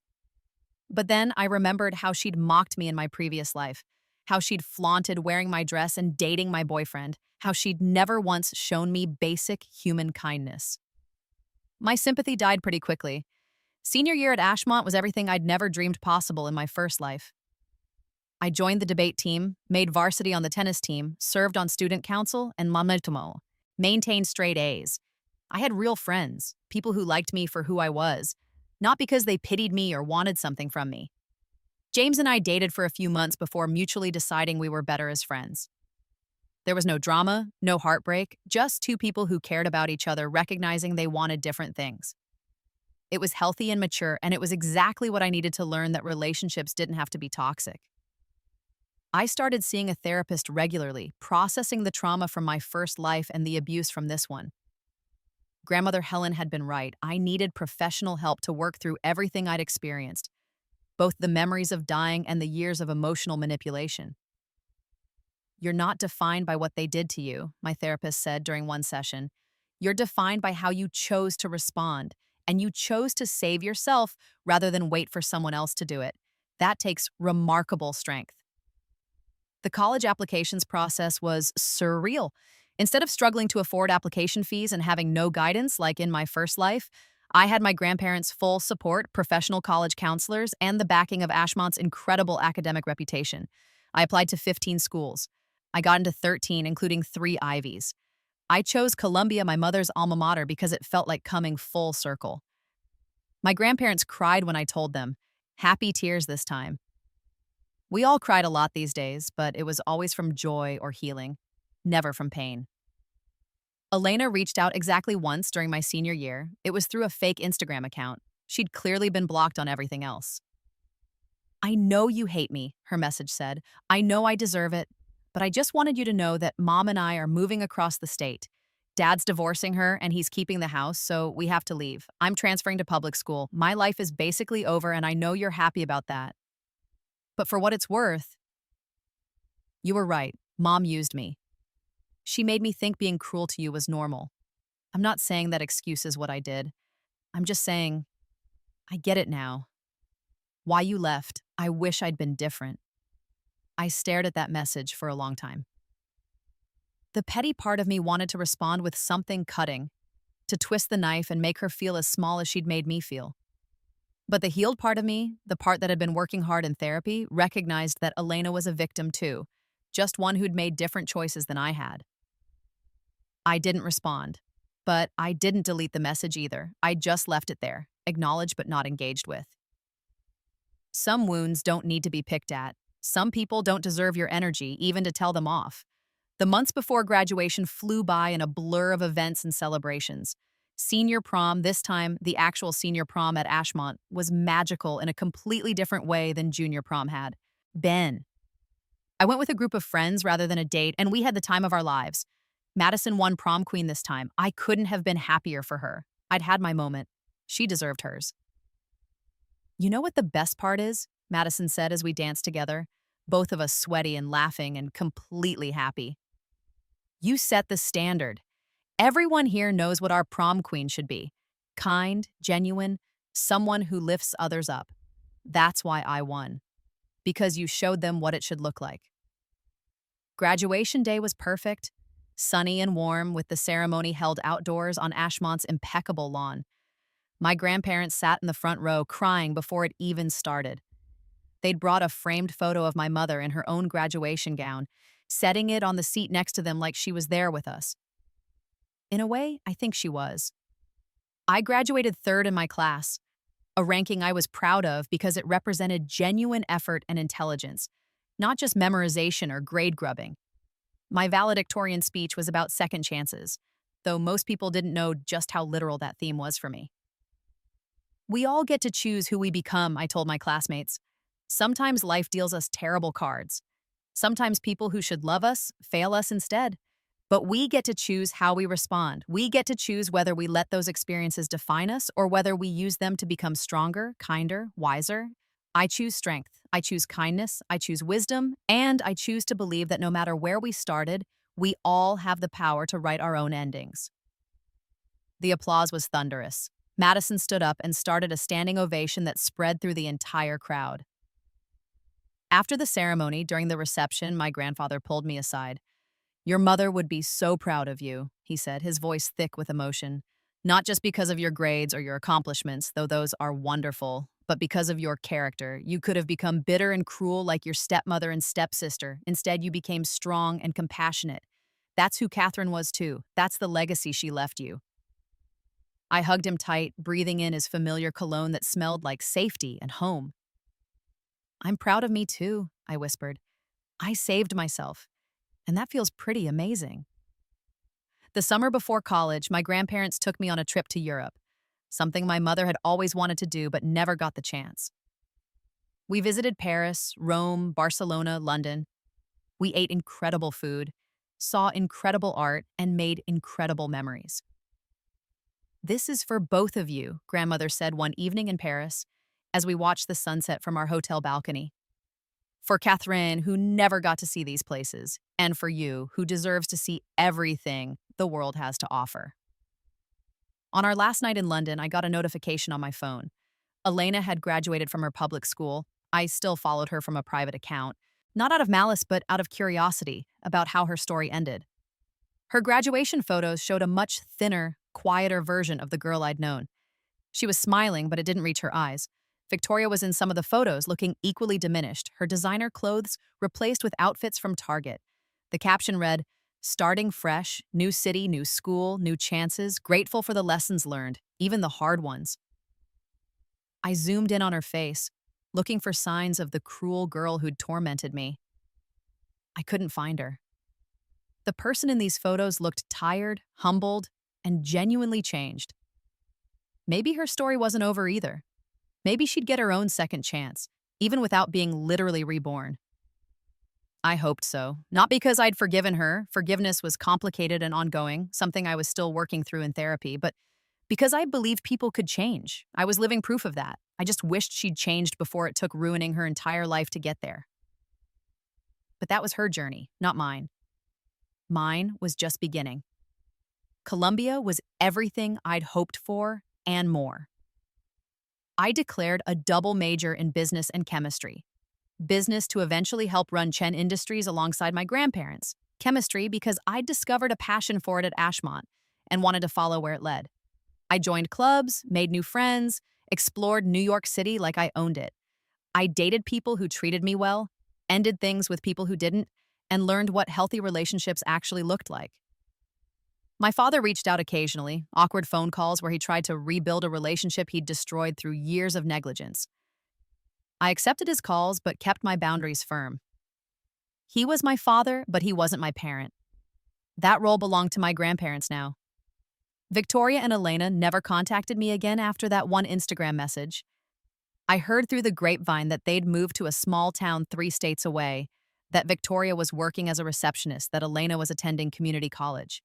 But then I remembered how she'd mocked me in my previous life, how she'd flaunted wearing my dress and dating my boyfriend, how she'd never once shown me basic human kindness. My sympathy died pretty quickly. Senior year at Ashmont was everything I'd never dreamed possible in my first life. I joined the debate team, made varsity on the tennis team, served on student council, and maintained straight A's. I had real friends, people who liked me for who I was, not because they pitied me or wanted something from me. James and I dated for a few months before mutually deciding we were better as friends. There was no drama, no heartbreak, just two people who cared about each other, recognizing they wanted different things. It was healthy and mature, and it was exactly what I needed to learn that relationships didn't have to be toxic. I started seeing a therapist regularly, processing the trauma from my first life and the abuse from this one. Grandmother Helen had been right. I needed professional help to work through everything I'd experienced, both the memories of dying and the years of emotional manipulation. "You're not defined by what they did to you," my therapist said during one session. "You're defined by how you chose to respond, and you chose to save yourself rather than wait for someone else to do it. That takes remarkable strength." The college applications process was surreal. Instead of struggling to afford application fees and having no guidance like in my first life, I had my grandparents' full support, professional college counselors, and the backing of Ashmont's incredible academic reputation. I applied to 15 schools. I got into 13, including 3 Ivies. I chose Columbia, my mother's alma mater, because it felt like coming full circle. My grandparents cried when I told them. Happy tears this time. We all cried a lot these days, but it was always from joy or healing, never from pain. Elena reached out exactly once during my senior year. It was through a fake Instagram account. She'd clearly been blocked on everything else. "I know you hate me," her message said. "I know I deserve it, but I just wanted you to know that Mom and I are moving across the state. Dad's divorcing her and he's keeping the house, so we have to leave. I'm transferring to public school. My life is basically over and I know you're happy about that. But for what it's worth, you were right. Mom used me. She made me think being cruel to you was normal. I'm not saying that excuses what I did. I'm just saying, I get it now. Why you left, I wish I'd been different." I stared at that message for a long time. The petty part of me wanted to respond with something cutting, to twist the knife and make her feel as small as she'd made me feel. But the healed part of me, the part that had been working hard in therapy, recognized that Elena was a victim too, just one who'd made different choices than I had. I didn't respond, but I didn't delete the message either. I just left it there, acknowledged but not engaged with. Some wounds don't need to be picked at. Some people don't deserve your energy, even to tell them off. The months before graduation flew by in a blur of events and celebrations. Senior prom, this time the actual senior prom at Ashmont, was magical in a completely different way than junior prom had. Ben. I went with a group of friends rather than a date, and we had the time of our lives. Madison won prom queen this time. I couldn't have been happier for her. I'd had my moment. She deserved hers. "You know what the best part is?" Madison said as we danced together, both of us sweaty and laughing and completely happy. "You set the standard. Everyone here knows what our prom queen should be. Kind, genuine, someone who lifts others up. That's why I won. Because you showed them what it should look like." Graduation day was perfect, sunny and warm, with the ceremony held outdoors on Ashmont's impeccable lawn. My grandparents sat in the front row crying before it even started. They'd brought a framed photo of my mother in her own graduation gown, setting it on the seat next to them like she was there with us. In a way, I think she was. I graduated third in my class, a ranking I was proud of because it represented genuine effort and intelligence, not just memorization or grade grubbing. My valedictorian speech was about second chances, though most people didn't know just how literal that theme was for me. "We all get to choose who we become," I told my classmates. "Sometimes life deals us terrible cards. Sometimes people who should love us fail us instead. But we get to choose how we respond. We get to choose whether we let those experiences define us or whether we use them to become stronger, kinder, wiser. I choose strength. I choose kindness. I choose wisdom. And I choose to believe that no matter where we started, we all have the power to write our own endings." The applause was thunderous. Madison stood up and started a standing ovation that spread through the entire crowd. After the ceremony, during the reception, my grandfather pulled me aside. "Your mother would be so proud of you," he said, his voice thick with emotion. "Not just because of your grades or your accomplishments, though those are wonderful, but because of your character. You could have become bitter and cruel like your stepmother and stepsister. Instead, you became strong and compassionate. That's who Catherine was too. That's the legacy she left you." I hugged him tight, breathing in his familiar cologne that smelled like safety and home. "I'm proud of me too," I whispered. "I saved myself. and that feels pretty amazing. The summer before college, my grandparents took me on a trip to Europe, something my mother had always wanted to do but never got the chance. We visited Paris, Rome, Barcelona, London. We ate incredible food, saw incredible art, and made incredible memories. "This is for both of you," grandmother said one evening in Paris as we watched the sunset from our hotel balcony. "For Catherine, who never got to see these places, and for you, who deserves to see everything the world has to offer." On our last night in London, I got a notification on my phone. Elena had graduated from her public school. I still followed her from a private account, not out of malice, but out of curiosity about how her story ended. Her graduation photos showed a much thinner, quieter version of the girl I'd known. She was smiling, but it didn't reach her eyes. Victoria was in some of the photos, looking equally diminished, her designer clothes replaced with outfits from Target. The caption read, "Starting fresh, new city, new school, new chances, grateful for the lessons learned, even the hard ones." I zoomed in on her face, looking for signs of the cruel girl who'd tormented me. I couldn't find her. The person in these photos looked tired, humbled, and genuinely changed. Maybe her story wasn't over either. Maybe she'd get her own second chance, even without being literally reborn. I hoped so. Not because I'd forgiven her, forgiveness was complicated and ongoing, something I was still working through in therapy, but because I believed people could change. I was living proof of that. I just wished she'd changed before it took ruining her entire life to get there. But that was her journey, not mine. Mine was just beginning. Colombia was everything I'd hoped for and more. I declared a double major in business and chemistry. Business to eventually help run Chen Industries alongside my grandparents. Chemistry because I'd discovered a passion for it at Ashmont and wanted to follow where it led. I joined clubs, made new friends, explored New York City like I owned it. I dated people who treated me well, ended things with people who didn't, and learned what healthy relationships actually looked like. My father reached out occasionally, awkward phone calls where he tried to rebuild a relationship he'd destroyed through years of negligence. I accepted his calls but kept my boundaries firm. He was my father, but he wasn't my parent. That role belonged to my grandparents now. Victoria and Elena never contacted me again after that one Instagram message. I heard through the grapevine that they'd moved to a small town 3 states away, that Victoria was working as a receptionist, that Elena was attending community college.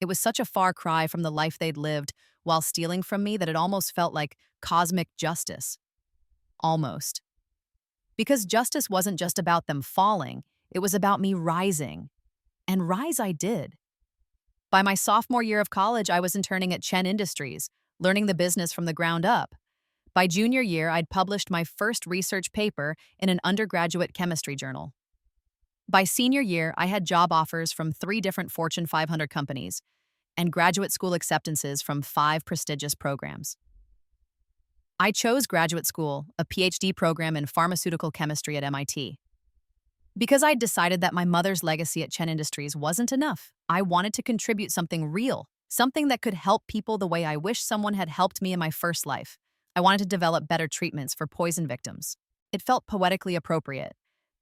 It was such a far cry from the life they'd lived while stealing from me that it almost felt like cosmic justice. Almost. Because justice wasn't just about them falling, it was about me rising. And rise I did. By my sophomore year of college, I was interning at Chen Industries, learning the business from the ground up. By junior year, I'd published my first research paper in an undergraduate chemistry journal. By senior year, I had job offers from 3 different Fortune 500 companies and graduate school acceptances from 5 prestigious programs. I chose graduate school, a PhD program in pharmaceutical chemistry at MIT. Because I'd decided that my mother's legacy at Chen Industries wasn't enough, I wanted to contribute something real, something that could help people the way I wish someone had helped me in my first life. I wanted to develop better treatments for poison victims. It felt poetically appropriate.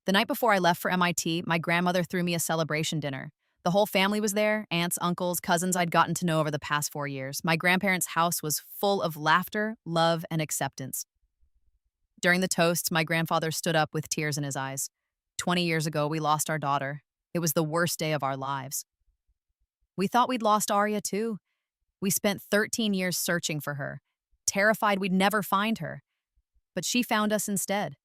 The night before I left for MIT, my grandmother threw me a celebration dinner. The whole family was there, aunts, uncles, cousins I'd gotten to know over the past 4 years. My grandparents' house was full of laughter, love, and acceptance. During the toasts, my grandfather stood up with tears in his eyes. 20 years ago, we lost our daughter. It was the worst day of our lives. We thought we'd lost Arya too. We spent 13 years searching for her, terrified we'd never find her. But she found us instead.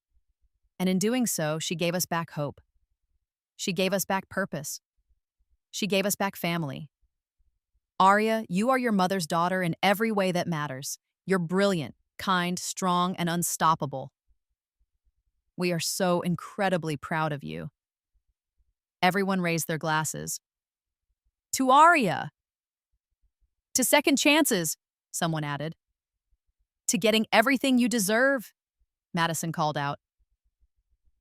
And in doing so, she gave us back hope. She gave us back purpose. She gave us back family. Arya, you are your mother's daughter in every way that matters. You're brilliant, kind, strong, and unstoppable. We are so incredibly proud of you. Everyone raised their glasses. To Arya! To second chances, someone added. To getting everything you deserve, Madison called out.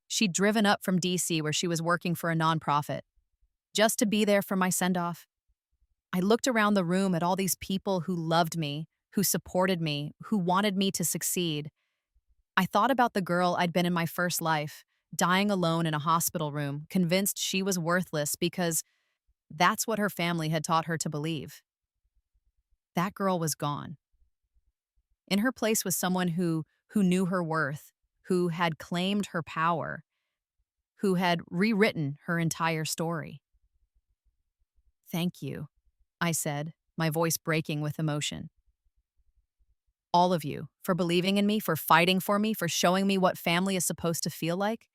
She'd driven up from DC where she was working for a nonprofit, just to be there for my send-off. I looked around the room at all these people who loved me, who supported me, who wanted me to succeed. I thought about the girl I'd been in my first life, dying alone in a hospital room, convinced she was worthless because that's what her family had taught her to believe. That girl was gone. In her place was someone who knew her worth, who had claimed her power, who had rewritten her entire story. "Thank you," I said, my voice breaking with emotion. "All of you, for believing in me, for fighting for me, for showing me what family is supposed to feel like.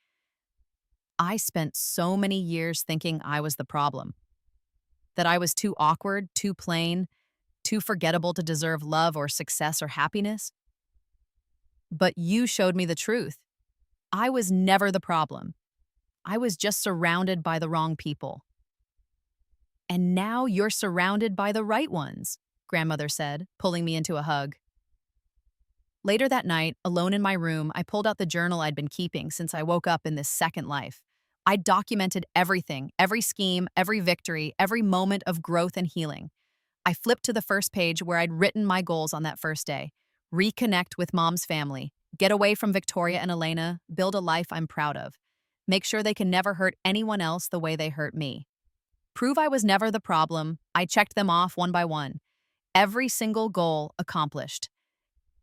I spent so many years thinking I was the problem, that I was too awkward, too plain, too forgettable to deserve love or success or happiness. But you showed me the truth. I was never the problem. I was just surrounded by the wrong people. And now you're surrounded by the right ones," grandmother said, pulling me into a hug. Later that night, alone in my room, I pulled out the journal I'd been keeping since I woke up in this second life. I documented everything, every scheme, every victory, every moment of growth and healing. I flipped to the first page where I'd written my goals on that first day. Reconnect with Mom's family, get away from Victoria and Elena, build a life I'm proud of. Make sure they can never hurt anyone else the way they hurt me. Prove I was never the problem. I checked them off one by one. Every single goal accomplished.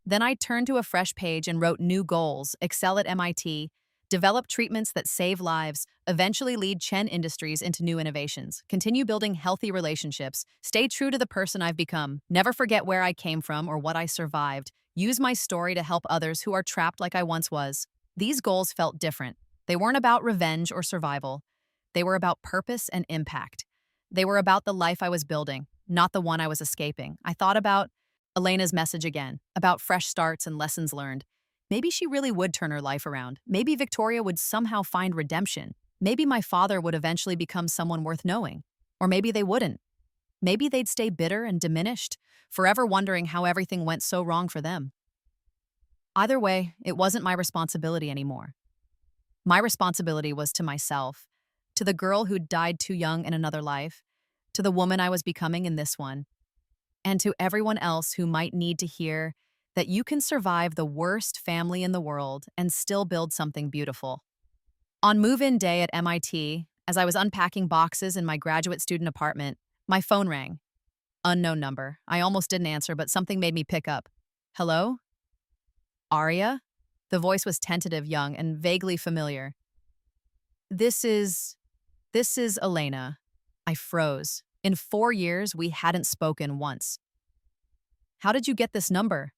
Then I turned to a fresh page and wrote new goals: excel at MIT, develop treatments that save lives, eventually lead Chen Industries into new innovations, continue building healthy relationships, stay true to the person I've become, never forget where I came from or what I survived, use my story to help others who are trapped like I once was. These goals felt different. They weren't about revenge or survival. They were about purpose and impact. They were about the life I was building, not the one I was escaping. I thought about Elena's message again, about fresh starts and lessons learned. Maybe she really would turn her life around. Maybe Victoria would somehow find redemption. Maybe my father would eventually become someone worth knowing. Or maybe they wouldn't. Maybe they'd stay bitter and diminished, forever wondering how everything went so wrong for them. Either way, it wasn't my responsibility anymore. My responsibility was to myself, to the girl who'd died too young in another life, to the woman I was becoming in this one, and to everyone else who might need to hear that you can survive the worst family in the world and still build something beautiful. On move-in day at MIT, as I was unpacking boxes in my graduate student apartment, my phone rang. Unknown number. I almost didn't answer, but something made me pick up. "Hello? Aria?" The voice was tentative, young, and vaguely familiar. This is Elena." I froze. In 4 years, we hadn't spoken once. "How did you get this number?"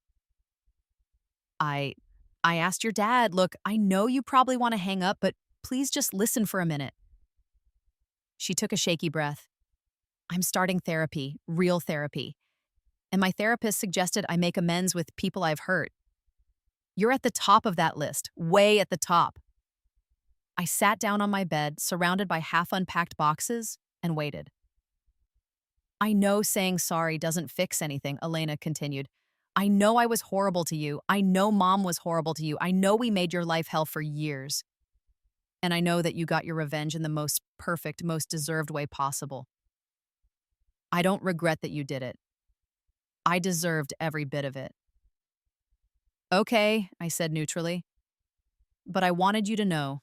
I asked your dad. Look, I know you probably want to hang up, but please just listen for a minute." She took a shaky breath. "I'm starting therapy, real therapy. And my therapist suggested I make amends with people I've hurt. You're at the top of that list, way at the top." I sat down on my bed, surrounded by half-unpacked boxes, and waited. "I know saying sorry doesn't fix anything," Elena continued. "I know I was horrible to you. I know Mom was horrible to you. I know we made your life hell for years. And I know that you got your revenge in the most perfect, most deserved way possible. I don't regret that you did it. I deserved every bit of it." "Okay," I said neutrally. "But I wanted you to know.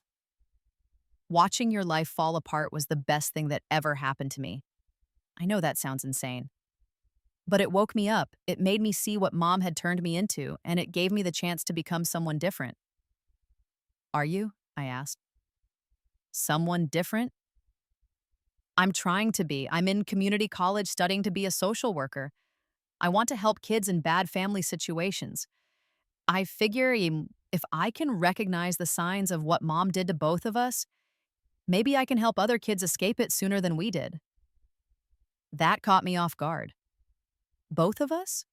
Watching your life fall apart was the best thing that ever happened to me. I know that sounds insane. But it woke me up. It made me see what Mom had turned me into, and it gave me the chance to become someone different." "Are you?" I asked. "Someone different?" "I'm trying to be. I'm in community college studying to be a social worker. I want to help kids in bad family situations. I figure if I can recognize the signs of what Mom did to both of us, maybe I can help other kids escape it sooner than we did." That caught me off guard. "Both of us?"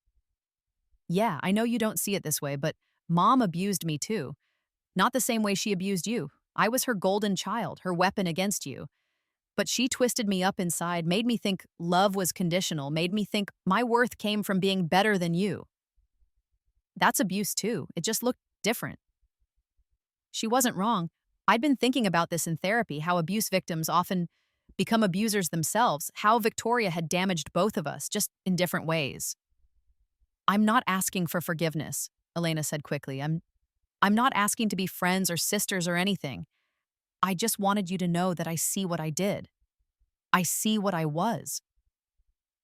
"Yeah, I know you don't see it this way, but Mom abused me too. Not the same way she abused you. I was her golden child, her weapon against you. But she twisted me up inside, made me think love was conditional, made me think my worth came from being better than you. That's abuse too. It just looked different." She wasn't wrong. I'd been thinking about this in therapy, how abuse victims often become abusers themselves, how Victoria had damaged both of us, just in different ways. "I'm not asking for forgiveness," Elena said quickly. I'm not asking to be friends or sisters or anything. I just wanted you to know that I see what I did. I see what I was.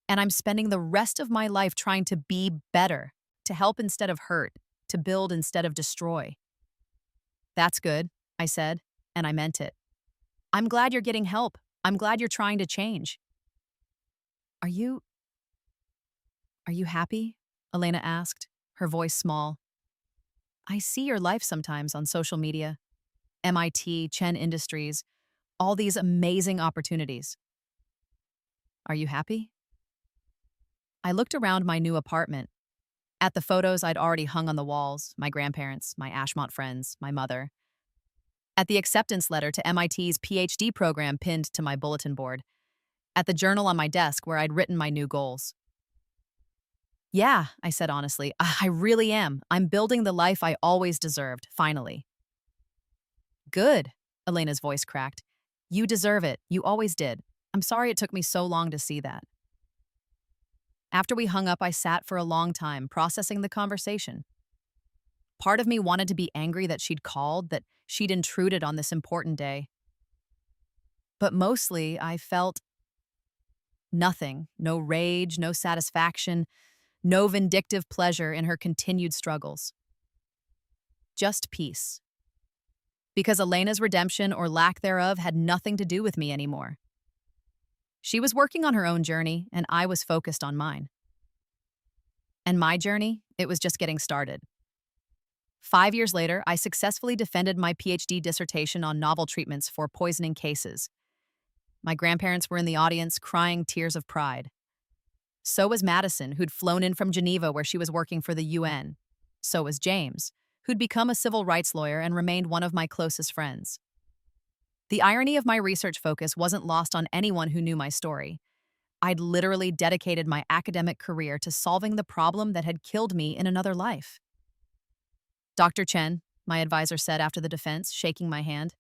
And I'm spending the rest of my life trying to be better, to help instead of hurt, to build instead of destroy. That's good, I said, and I meant it. I'm glad you're getting help. I'm glad you're trying to change. Are you are you happy? Elena asked, her voice small. I see your life sometimes on social media. MIT, Chen Industries, all these amazing opportunities. Are you happy? I looked around my new apartment, at the photos I'd already hung on the walls, my grandparents, my Ashmont friends, my mother, at the acceptance letter to MIT's PhD program pinned to my bulletin board, at the journal on my desk where I'd written my new goals. Yeah, I said honestly, I really am. I'm building the life I always deserved, finally. Good, Elena's voice cracked. You deserve it. You always did. I'm sorry it took me so long to see that. After we hung up, I sat for a long time, processing the conversation. Part of me wanted to be angry that she'd called, that she'd intruded on this important day. But mostly, I felt nothing, no rage, no satisfaction, no vindictive pleasure in her continued struggles. Just peace. Because Elena's redemption or lack thereof had nothing to do with me anymore. She was working on her own journey, and I was focused on mine. And my journey, it was just getting started. 5 years later, I successfully defended my PhD dissertation on novel treatments for poisoning cases. My grandparents were in the audience, crying tears of pride. So was Madison, who'd flown in from Geneva where she was working for the UN. So was James, who'd become a civil rights lawyer and remained one of my closest friends. The irony of my research focus wasn't lost on anyone who knew my story. I'd literally dedicated my academic career to solving the problem that had killed me in another life. Dr. Chen, my advisor said after the defense, shaking my hand,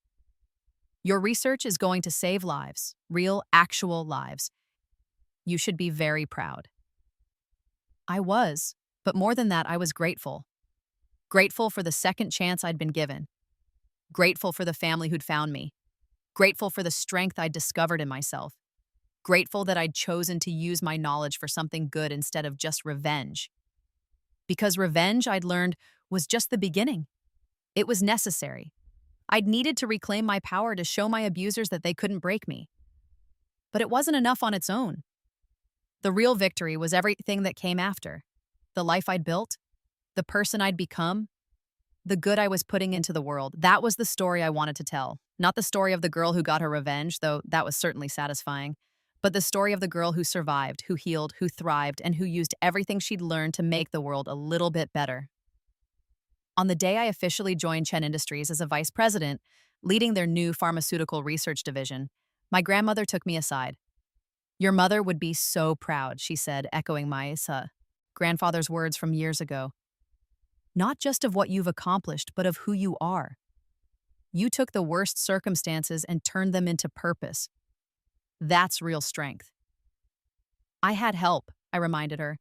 your research is going to save lives, real, actual lives. You should be very proud. I was, but more than that, I was grateful. Grateful for the second chance I'd been given. Grateful for the family who'd found me. Grateful for the strength I'd discovered in myself. Grateful that I'd chosen to use my knowledge for something good instead of just revenge. Because revenge, I'd learned, was just the beginning. It was necessary. I'd needed to reclaim my power to show my abusers that they couldn't break me. But it wasn't enough on its own. The real victory was everything that came after. The life I'd built, the person I'd become, the good I was putting into the world. That was the story I wanted to tell. Not the story of the girl who got her revenge, though that was certainly satisfying, but the story of the girl who survived, who healed, who thrived, and who used everything she'd learned to make the world a little bit better. On the day I officially joined Chen Industries as a vice president, leading their new pharmaceutical research division, my grandmother took me aside. Your mother would be so proud, she said, echoing my grandfather's words from years ago. Not just of what you've accomplished, but of who you are. You took the worst circumstances and turned them into purpose. That's real strength. I had help, I reminded her.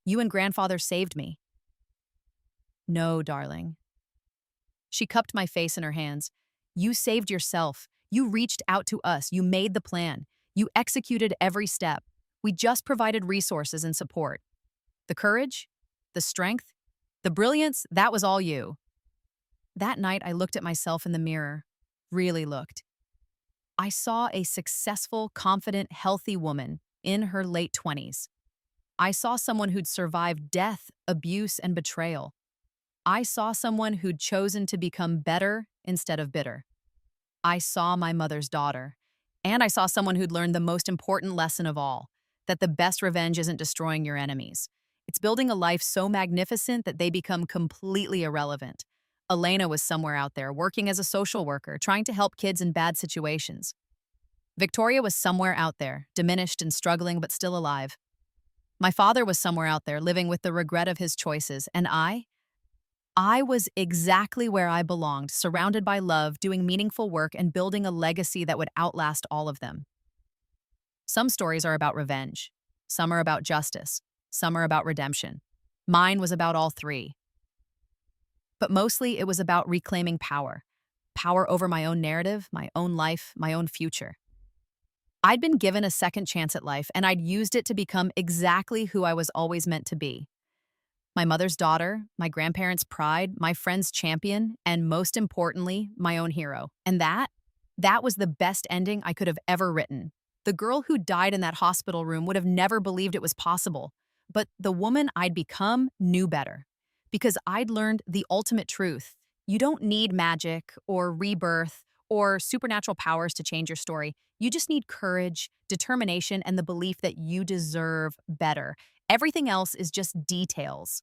You and grandfather saved me. No, darling. She cupped my face in her hands. You saved yourself. You reached out to us. You made the plan. You executed every step. We just provided resources and support. The courage, the strength, the brilliance, that was all you. That night, I looked at myself in the mirror, really looked. I saw a successful, confident, healthy woman in her late 20s. I saw someone who'd survived death, abuse, and betrayal. I saw someone who'd chosen to become better instead of bitter. I saw my mother's daughter. And I saw someone who'd learned the most important lesson of all, that the best revenge isn't destroying your enemies. It's building a life so magnificent that they become completely irrelevant. Elena was somewhere out there, working as a social worker, trying to help kids in bad situations. Victoria was somewhere out there, diminished and struggling but still alive. My father was somewhere out there, living with the regret of his choices, and I was exactly where I belonged, surrounded by love, doing meaningful work, and building a legacy that would outlast all of them. Some stories are about revenge. Some are about justice. Some are about redemption. Mine was about all three. But mostly it was about reclaiming power. power over my own narrative, my own life, my own future. I'd been given a second chance at life, and I'd used it to become exactly who I was always meant to be. My mother's daughter, my grandparents' pride, my friend's champion, and most importantly, my own hero. And that was the best ending I could have ever written. The girl who died in that hospital room would have never believed it was possible. But the woman I'd become knew better. Because I'd learned the ultimate truth. You don't need magic or rebirth or supernatural powers to change your story. You just need courage, determination, and the belief that you deserve better. Everything else is just details.